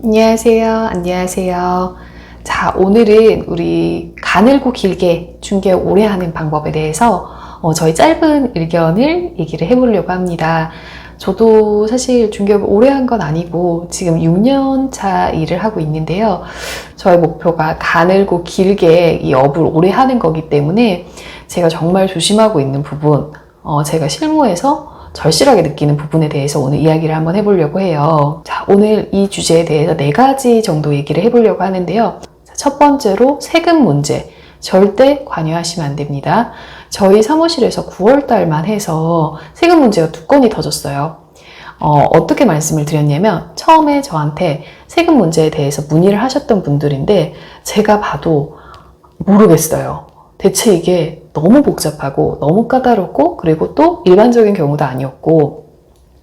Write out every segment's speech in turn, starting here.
안녕하세요. 안녕하세요. 자, 오늘은 우리 가늘고 길게 중개 오래 하는 방법에 대해서 저희 짧은 의견을 얘기를 해보려고 합니다. 저도 사실 중개업을 오래 한 건 아니고 지금 6년 차 일을 하고 있는데요. 저의 목표가 가늘고 길게 이 업을 오래 하는 거기 때문에 제가 정말 조심하고 있는 부분, 제가 실무에서 절실하게 느끼는 부분에 대해서 오늘 이야기를 한번 해보려고 해요. 자, 오늘 이 주제에 대해서 4가지 정도 얘기를 해보려고 하는데요. 첫 번째로 세금 문제. 절대 관여하시면 안 됩니다. 저희 사무실에서 9월 달만 해서 세금 문제가 2건이 터졌어요. 어떻게 말씀을 드렸냐면 처음에 저한테 세금 문제에 대해서 문의를 하셨던 분들인데 제가 봐도 모르겠어요. 대체 이게 너무 복잡하고 너무 까다롭고 그리고 또 일반적인 경우도 아니었고,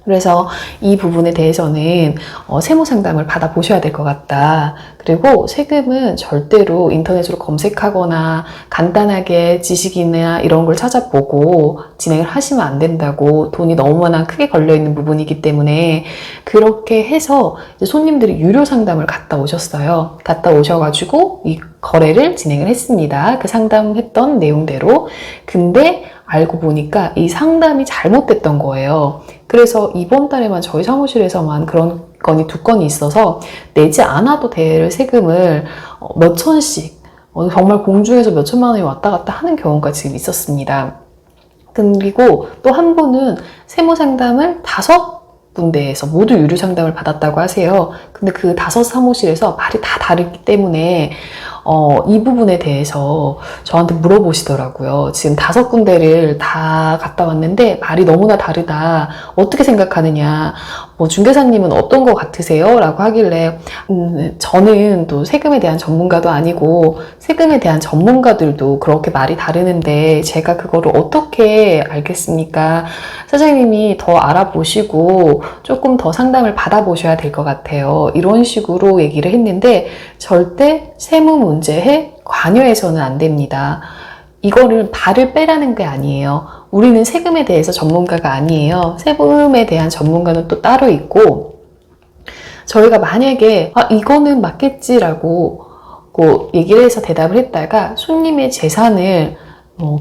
그래서 이 부분에 대해서는 세무 상담을 받아보셔야 될 것 같다. 그리고 세금은 절대로 인터넷으로 검색하거나 간단하게 지식이나 이런 걸 찾아보고 진행을 하시면 안 된다고, 돈이 너무나 크게 걸려있는 부분이기 때문에. 그렇게 해서 이제 손님들이 유료 상담을 갔다 오셨어요. 갔다 오셔가지고 이 거래를 진행을 했습니다. 그 상담했던 내용대로. 근데 알고 보니까 이 상담이 잘못됐던 거예요. 그래서 이번 달에만 저희 사무실에서만 그런 건이 2건이 있어서 내지 않아도 될 세금을 몇 천씩, 정말 공중에서 몇 천만 원이 왔다 갔다 하는 경우가 지금 있었습니다. 그리고 또 한 분은 세무 상담을 5군데에서 모두 유료 상담을 받았다고 하세요. 근데 그 5 사무실에서 말이 다 다르기 때문에 이 부분에 대해서 저한테 물어보시더라고요. 지금 5군데를 다 갔다 왔는데 말이 너무나 다르다. 어떻게 생각하느냐. 중개사님은 어떤 거 같으세요? 라고 하길래 저는 또 세금에 대한 전문가도 아니고 세금에 대한 전문가들도 그렇게 말이 다르는데 제가 그거를 어떻게 알겠습니까? 사장님이 더 알아보시고 조금 더 상담을 받아보셔야 될 것 같아요. 이런 식으로 얘기를 했는데 절대 세무 문제에 관여해서는 안 됩니다. 이거를 발을 빼라는 게 아니에요. 우리는 세금에 대해서 전문가가 아니에요. 세금에 대한 전문가는 또 따로 있고, 저희가 만약에 이거는 맞겠지라고 얘기를 해서 대답을 했다가 손님의 재산을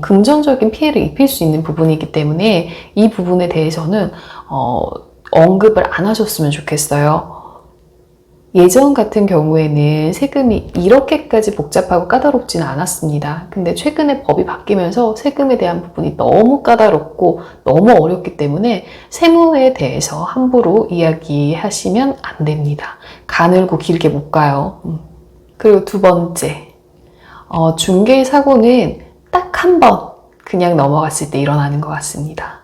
금전적인 피해를 입힐 수 있는 부분이기 때문에 이 부분에 대해서는 언급을 안 하셨으면 좋겠어요. 예전 같은 경우에는 세금이 이렇게까지 복잡하고 까다롭지는 않았습니다. 근데 최근에 법이 바뀌면서 세금에 대한 부분이 너무 까다롭고 너무 어렵기 때문에 세무에 대해서 함부로 이야기하시면 안 됩니다. 가늘고 길게 못 가요. 그리고 2번째, 중개사고는 딱 한 번 그냥 넘어갔을 때 일어나는 것 같습니다.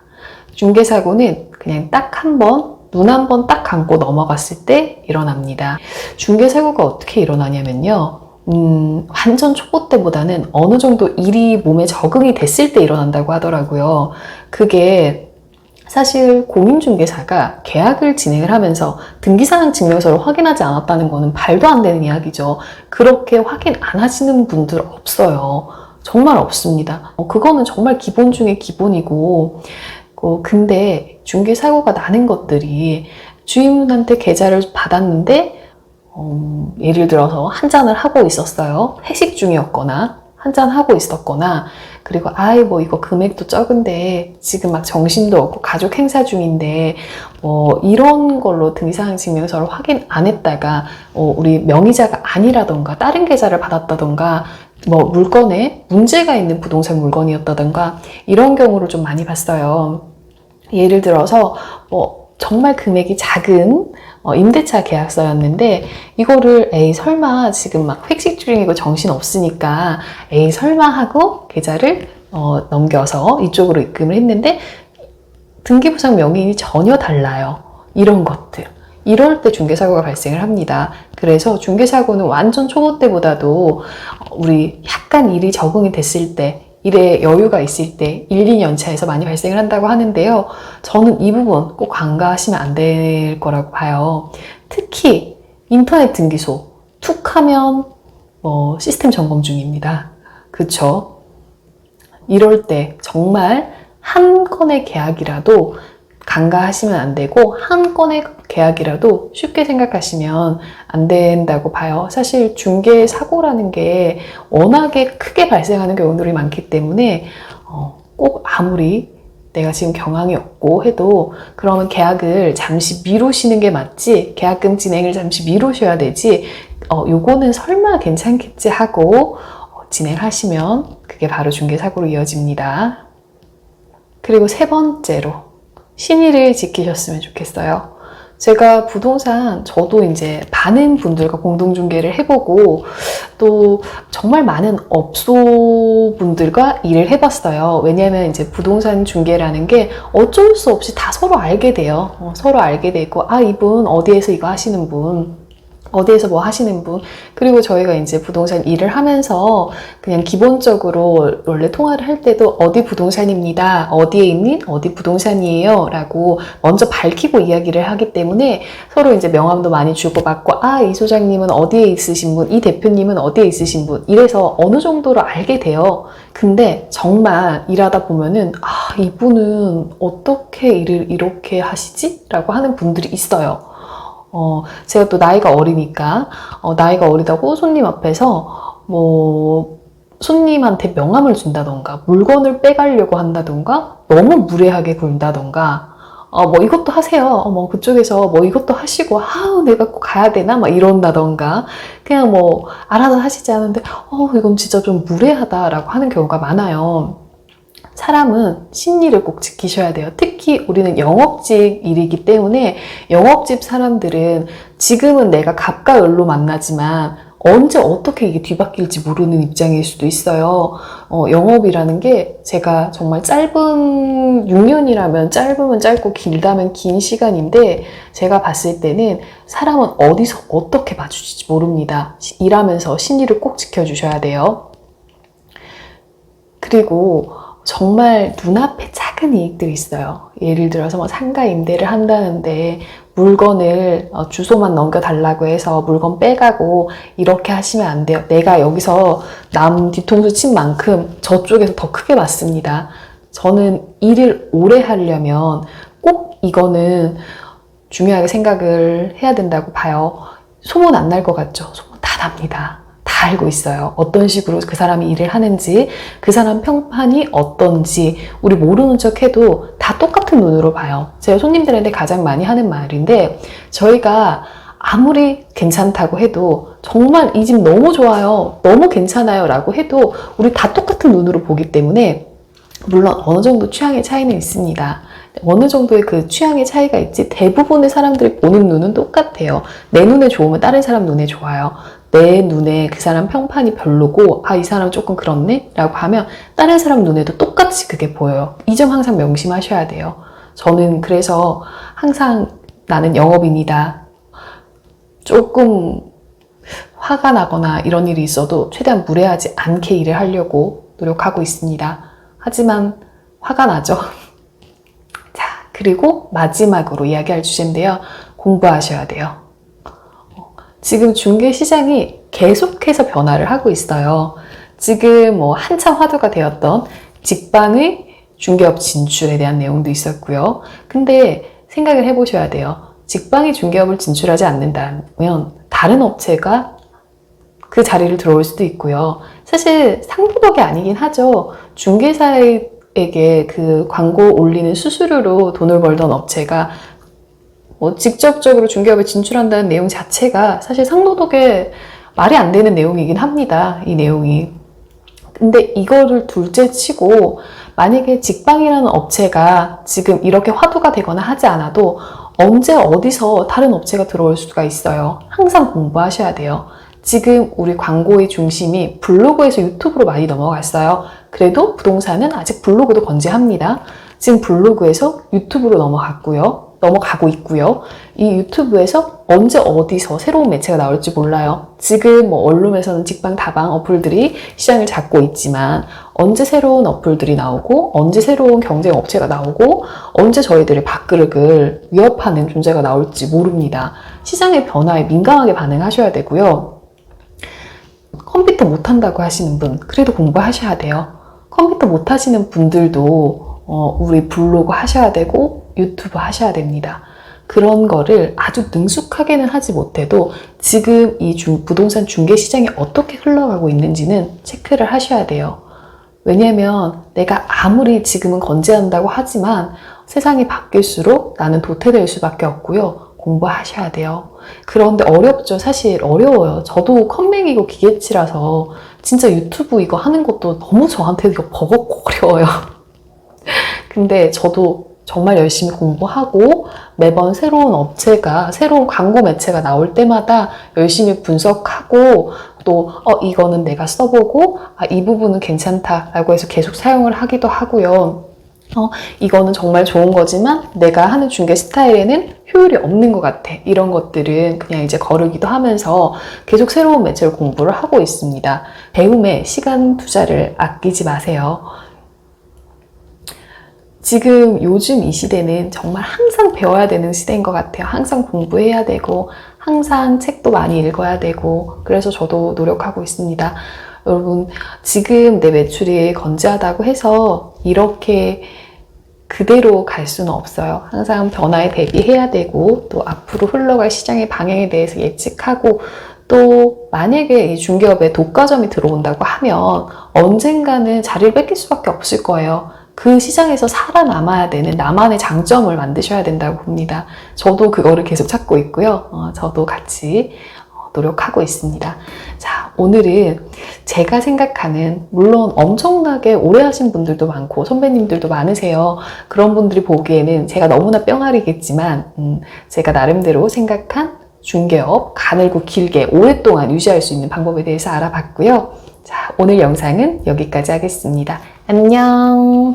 중개사고는 그냥 딱 한 번, 눈 한 번 딱 감고 넘어갔을 때 일어납니다. 중개사고가 어떻게 일어나냐면요. 완전 초보 때보다는 어느 정도 일이 몸에 적응이 됐을 때 일어난다고 하더라고요. 그게 사실 공인중개사가 계약을 진행을 하면서 등기사항 증명서를 확인하지 않았다는 거는 말도 안 되는 이야기죠. 그렇게 확인 안 하시는 분들 없어요. 정말 없습니다. 그거는 정말 기본 중에 기본이고, 근데 중개사고가 나는 것들이 주임분한테 계좌를 받았는데 예를 들어서 한 잔을 하고 있었어요. 회식 중이었거나 한 잔 하고 있었거나, 그리고 이거 금액도 적은데 지금 막 정신도 없고 가족 행사 중인데 이런 걸로 등기사항 증명서를 확인 안 했다가 우리 명의자가 아니라던가 다른 계좌를 받았다던가 물건에 문제가 있는 부동산 물건이었다던가 이런 경우를 좀 많이 봤어요. 예를 들어서 정말 금액이 작은 임대차 계약서였는데 이거를 설마 지금 막 회식 중이고 정신 없으니까 설마 하고 계좌를 넘겨서 이쪽으로 입금을 했는데 등기부상 명의인이 전혀 달라요. 이런 것들. 이럴 때 중개사고가 발생을 합니다. 그래서 중개사고는 완전 초보 때보다도 우리 약간 일이 적응이 됐을 때, 일에 여유가 있을 때 1, 2년 차에서 많이 발생을 한다고 하는데요. 저는 이 부분 꼭 간과하시면 안 될 거라고 봐요. 특히 인터넷 등기소 툭 하면 시스템 점검 중입니다. 그쵸? 이럴 때 정말 한 건의 계약이라도 간과하시면 안 되고 한 건의 계약이라도 쉽게 생각하시면 안 된다고 봐요. 사실 중개 사고라는 게 워낙에 크게 발생하는 경우들이 많기 때문에 꼭 아무리 내가 지금 경황이 없고 해도 그러면 계약을 잠시 미루시는 게 맞지, 계약금 진행을 잠시 미루셔야 되지, 요거는 설마 괜찮겠지 하고 진행하시면 그게 바로 중개사고로 이어집니다. 그리고 세 번째로 신의를 지키셨으면 좋겠어요. 제가 부동산, 저도 이제 많은 분들과 공동중개를 해보고 또 정말 많은 업소분들과 일을 해봤어요. 왜냐하면 이제 부동산 중개라는 게 어쩔 수 없이 다 서로 알게 돼요. 서로 알게 되고, 아, 이분 어디에서 이거 하시는 분, 어디에서 뭐 하시는 분, 그리고 저희가 이제 부동산 일을 하면서 그냥 기본적으로 원래 통화를 할 때도 어디 부동산입니다, 어디에 있는 어디 부동산이에요 라고 먼저 밝히고 이야기를 하기 때문에 서로 이제 명함도 많이 주고받고, 아, 이 소장님은 어디에 있으신 분, 이 대표님은 어디에 있으신 분, 이래서 어느 정도로 알게 돼요. 근데 정말 일하다 보면은, 아, 이분은 어떻게 일을 이렇게 하시지? 라고 하는 분들이 있어요. 제가 또 나이가 어리니까, 나이가 어리다고 손님 앞에서, 손님한테 명함을 준다던가, 물건을 빼가려고 한다던가, 너무 무례하게 굴다던가, 이것도 하세요. 그쪽에서 이것도 하시고, 내가 꼭 가야 되나? 이런다던가, 그냥 알아서 하시지 않은데, 이건 진짜 좀 무례하다라고 하는 경우가 많아요. 사람은 신의를 꼭 지키셔야 돼요. 특히 우리는 영업직 일이기 때문에 영업직 사람들은 지금은 내가 갑과 을로 만나지만 언제 어떻게 이게 뒤바뀔지 모르는 입장일 수도 있어요. 영업이라는 게 제가 정말 짧은 6년이라면 짧으면 짧고 길다면 긴 시간인데 제가 봤을 때는 사람은 어디서 어떻게 마주칠지 모릅니다. 일하면서 신의를 꼭 지켜주셔야 돼요. 그리고 정말 눈앞에 작은 이익들이 있어요. 예를 들어서 상가 임대를 한다는데 물건을 주소만 넘겨달라고 해서 물건 빼가고 이렇게 하시면 안 돼요. 내가 여기서 남 뒤통수 친 만큼 저쪽에서 더 크게 맞습니다. 저는 일을 오래 하려면 꼭 이거는 중요하게 생각을 해야 된다고 봐요. 소문 안 날 것 같죠? 소문 다 납니다. 다 알고 있어요. 어떤 식으로 그 사람이 일을 하는지, 그 사람 평판이 어떤지, 우리 모르는 척 해도 다 똑같은 눈으로 봐요. 제가 손님들한테 가장 많이 하는 말인데, 저희가 아무리 괜찮다고 해도 정말 이 집 너무 좋아요, 너무 괜찮아요 라고 해도 우리 다 똑같은 눈으로 보기 때문에, 물론 어느 정도 취향의 차이는 있습니다. 어느 정도의 그 취향의 차이가 있지 대부분의 사람들이 보는 눈은 똑같아요. 내 눈에 좋으면 다른 사람 눈에 좋아요. 내 눈에 그 사람 평판이 별로고, 이 사람 조금 그렇네? 라고 하면 다른 사람 눈에도 똑같이 그게 보여요. 이 점 항상 명심하셔야 돼요. 저는 그래서 항상 나는 영업인이다. 조금 화가 나거나 이런 일이 있어도 최대한 무례하지 않게 일을 하려고 노력하고 있습니다. 하지만 화가 나죠. 자, 그리고 마지막으로 이야기할 주제인데요. 공부하셔야 돼요. 지금 중개 시장이 계속해서 변화를 하고 있어요. 지금 한참 화두가 되었던 직방의 중개업 진출에 대한 내용도 있었고요. 근데 생각을 해보셔야 돼요. 직방의 중개업을 진출하지 않는다면 다른 업체가 그 자리를 들어올 수도 있고요. 사실 상도덕이 아니긴 하죠. 중개사에게 그 광고 올리는 수수료로 돈을 벌던 업체가 직접적으로 중개업에 진출한다는 내용 자체가 사실 상도덕에 말이 안 되는 내용이긴 합니다. 이 내용이. 근데 이거를 둘째 치고 만약에 직방이라는 업체가 지금 이렇게 화두가 되거나 하지 않아도 언제 어디서 다른 업체가 들어올 수가 있어요. 항상 공부하셔야 돼요. 지금 우리 광고의 중심이 블로그에서 유튜브로 많이 넘어갔어요. 그래도 부동산은 아직 블로그도 건재합니다. 지금 블로그에서 유튜브로 넘어가고 있고요. 이 유튜브에서 언제 어디서 새로운 매체가 나올지 몰라요. 지금 언룸에서는 직방 다방 어플들이 시장을 잡고 있지만 언제 새로운 어플들이 나오고 언제 새로운 경쟁 업체가 나오고 언제 저희들의 밥그릇을 위협하는 존재가 나올지 모릅니다. 시장의 변화에 민감하게 반응하셔야 되고요. 컴퓨터 못한다고 하시는 분, 그래도 공부하셔야 돼요. 컴퓨터 못하시는 분들도 우리 블로그 하셔야 되고 유튜브 하셔야 됩니다. 그런 거를 아주 능숙하게는 하지 못해도 지금 이 부동산 중개 시장이 어떻게 흘러가고 있는지는 체크를 하셔야 돼요. 왜냐면 내가 아무리 지금은 건재한다고 하지만 세상이 바뀔수록 나는 도태될 수밖에 없고요. 공부하셔야 돼요. 그런데 어렵죠. 사실 어려워요. 저도 컴맹이고 기계치라서 진짜 유튜브 이거 하는 것도 너무 저한테 이거 버겁고 어려워요. 근데 저도 정말 열심히 공부하고 매번 새로운 업체가, 새로운 광고 매체가 나올 때마다 열심히 분석하고 또 이거는 내가 써보고 이 부분은 괜찮다라고 해서 계속 사용을 하기도 하고요. 이거는 정말 좋은 거지만 내가 하는 중개 스타일에는 효율이 없는 것 같아. 이런 것들은 그냥 이제 거르기도 하면서 계속 새로운 매체를 공부를 하고 있습니다. 배움에 시간 투자를 아끼지 마세요. 지금 요즘 이 시대는 정말 항상 배워야 되는 시대인 것 같아요. 항상 공부해야 되고 항상 책도 많이 읽어야 되고 그래서 저도 노력하고 있습니다. 여러분 지금 내 매출이 건재하다고 해서 이렇게 그대로 갈 수는 없어요. 항상 변화에 대비해야 되고 또 앞으로 흘러갈 시장의 방향에 대해서 예측하고 또 만약에 이 중개업에 독과점이 들어온다고 하면 언젠가는 자리를 뺏길 수밖에 없을 거예요. 그 시장에서 살아남아야 되는 나만의 장점을 만드셔야 된다고 봅니다. 저도 그거를 계속 찾고 있고요. 저도 같이 노력하고 있습니다. 자, 오늘은 제가 생각하는, 물론 엄청나게 오래 하신 분들도 많고 선배님들도 많으세요. 그런 분들이 보기에는 제가 너무나 뿅알이겠지만 제가 나름대로 생각한 중개업, 가늘고 길게 오랫동안 유지할 수 있는 방법에 대해서 알아봤고요. 자, 오늘 영상은 여기까지 하겠습니다. 안녕.